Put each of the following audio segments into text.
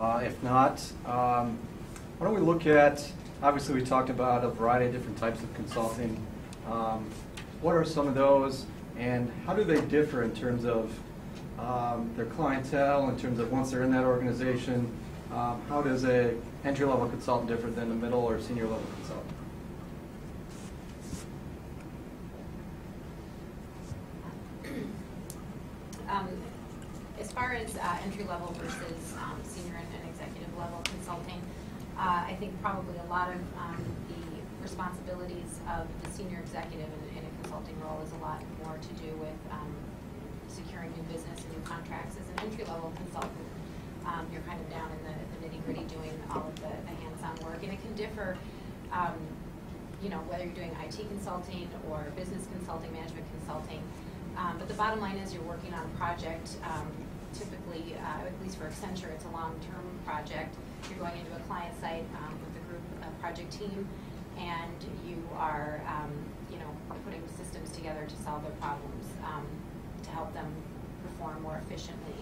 If not, why don't we look at, obviously we talked about a variety of different types of consulting. What are some of those, and how do they differ in terms of their clientele, in terms of once they're in that organization? How does a entry-level consultant differ than a middle or senior level consultant? As far as entry-level versus senior and executive level consulting, I think probably a lot of the responsibilities of the senior executive in a consulting role is a lot more to do with securing new business and new contracts. As an entry-level consultant, you're kind of down in the nitty-gritty doing all of the hands-on work, and it can differ whether you're doing IT consulting or business consulting, management consulting. But the bottom line is you're working on a project. Typically, at least for Accenture, it's a long-term project. You're going into a client site with a group, a project team, and you are, putting systems together to solve their problems, to help them perform more efficiently.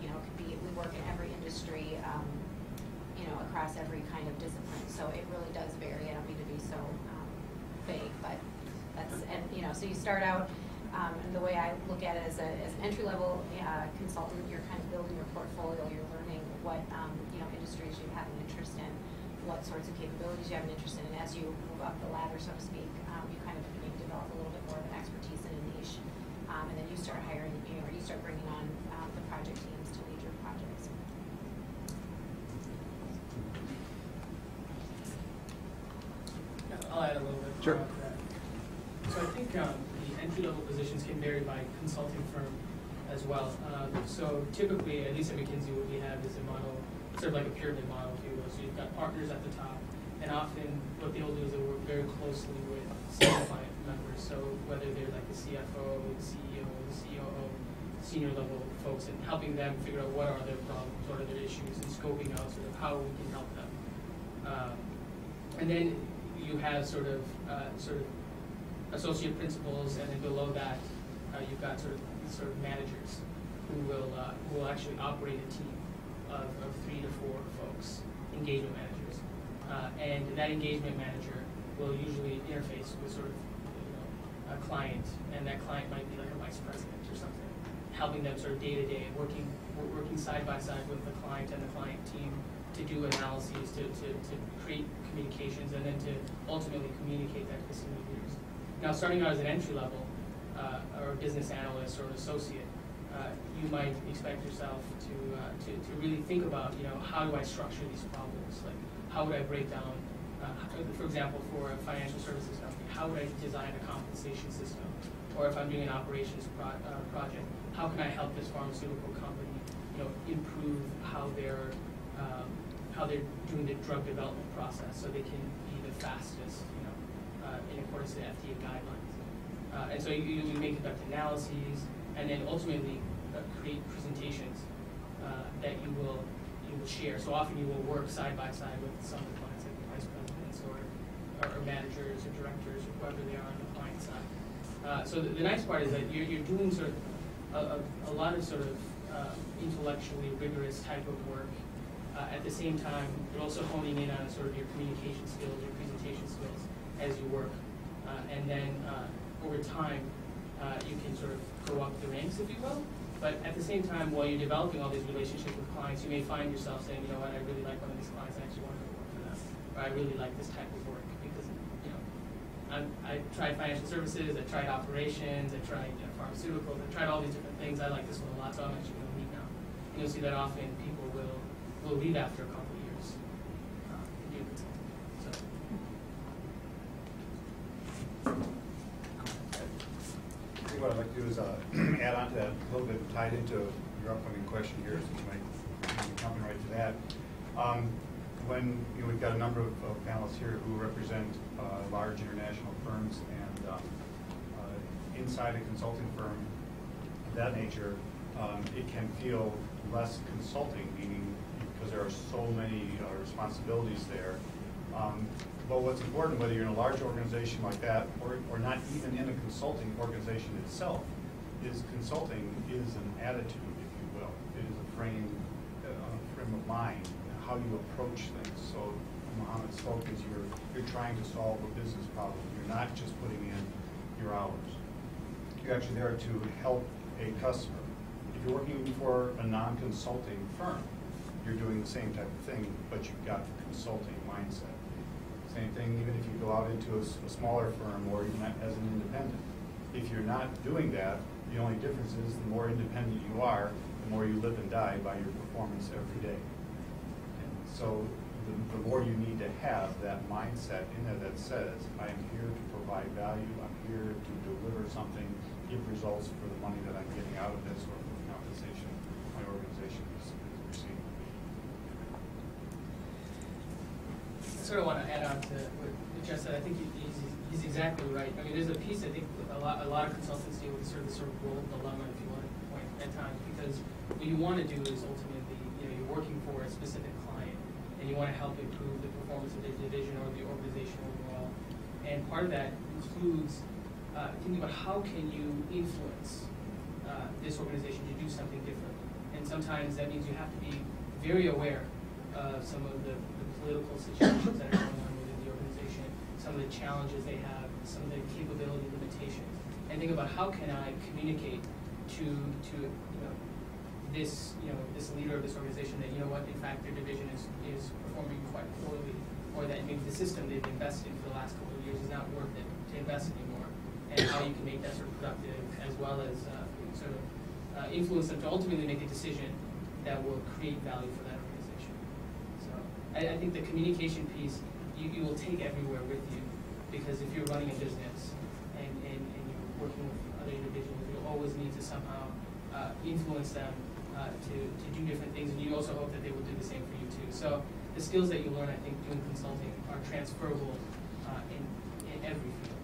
It could be, we work in every industry, across every kind of discipline. So it really does vary. I don't mean to be so vague, but that's, so you start out. And the way I look at it as an entry-level consultant, you're kind of building your portfolio. You're learning what industries you have an interest in, what sorts of capabilities you have an interest in, and as you move up the ladder, so to speak, you kind of develop a little bit more of an expertise in a niche, and then you start hiring, you start bringing on the project teams to lead your projects. I'll add a little bit more to that. So I think entry-level positions can vary by consulting firm as well. So typically, at least at McKinsey, what we have is a model, sort of like a pyramid model, if you will. So you've got partners at the top, and often what they'll do is they'll work very closely with senior client members. So whether they're like the CFO, the CEO, the COO, senior level folks, and helping them figure out what are their problems, what are their issues, and scoping out sort of how we can help them. And then you have sort of associate principals, and then below that, you've got sort of managers who will actually operate a team of 3 to 4 folks, engagement managers, and that engagement manager will usually interface with sort of a client, and that client might be like a vice president or something, helping them sort of day to day, working side by side with the client and the client team to do analyses, to create communications, and then to ultimately communicate that to the senior leaders. Now, starting out as an entry level, or a business analyst or an associate, you might expect yourself to really think about, how do I structure these problems? Like, how would I break down, for example, for a financial services company, how would I design a compensation system? Or if I'm doing an operations project, how can I help this pharmaceutical company, improve how they're doing the drug development process so they can be the fastest, in accordance to the FDA guidelines. And so you may conduct analyses, and then ultimately create presentations that you will share. So often you will work side by side with some of the clients, like the vice presidents or managers or directors or whoever they are on the client side. So the nice part is that you're doing sort of a lot of sort of intellectually rigorous type of work. At the same time, you're also honing in on sort of your communication skills, your presentation skills as you work. And then over time, you can sort of go up the ranks, if you will. But at the same time, while you're developing all these relationships with clients, you may find yourself saying, you know what, I really like one of these clients, I actually want to work for them. Or I really like this type of work because, I tried financial services, I tried operations, I tried pharmaceuticals, I tried all these different things. I like this one a lot, so I'm actually going to leave now. And you'll see that often people will leave after a couple of years. I think what I'd like to do is add on to that a little bit, tied into your upcoming question here, since you might be jumping right to that. When we've got a number of panelists here who represent large international firms, and inside a consulting firm of that nature, it can feel less consulting, meaning because there are so many responsibilities there. But what's important, whether you're in a large organization like that or not even in a consulting organization itself, is consulting is an attitude, if you will. It is a frame of mind mind, how you approach things. So Mohammed spoke is you're trying to solve a business problem. You're not just putting in your hours. You're actually there to help a customer. If you're working for a non-consulting firm, you're doing the same type of thing, but you've got the consulting mindset. Same thing even if you go out into a smaller firm or even as an independent. If you're not doing that, the only difference is the more independent you are, the more you live and die by your performance every day. And so the more you need to have that mindset in there that says, I am here to provide value, I'm here to deliver something, give results for the money that I'm getting out of this or for the compensation my organization is receiving. I sort of want to add on to what Jeff said. I think he's exactly right. I mean, there's a piece I think a lot of consultants deal with sort of role dilemma, if you want to point at times, because what you want to do is ultimately, you're working for a specific client, and you want to help improve the performance of the division or the organization overall. And part of that includes thinking about how can you influence this organization to do something different. And sometimes that means you have to be very aware of some of the political situations that are going on within the organization, some of the challenges they have, some of the capability limitations, and think about how can I communicate to this leader of this organization that in fact their division is performing quite poorly, or that maybe the system they've invested in for the last couple of years is not worth it to invest anymore, and how you can make that sort of productive as well as influence them to ultimately make a decision that will create value for that organization. So I think the communication piece you will take everywhere with you, because if you're running a business and you're working with other individuals, you'll always need to somehow influence them to do different things, and you also hope that they will do the same for you too. So the skills that you learn, I think, doing consulting are transferable in every field.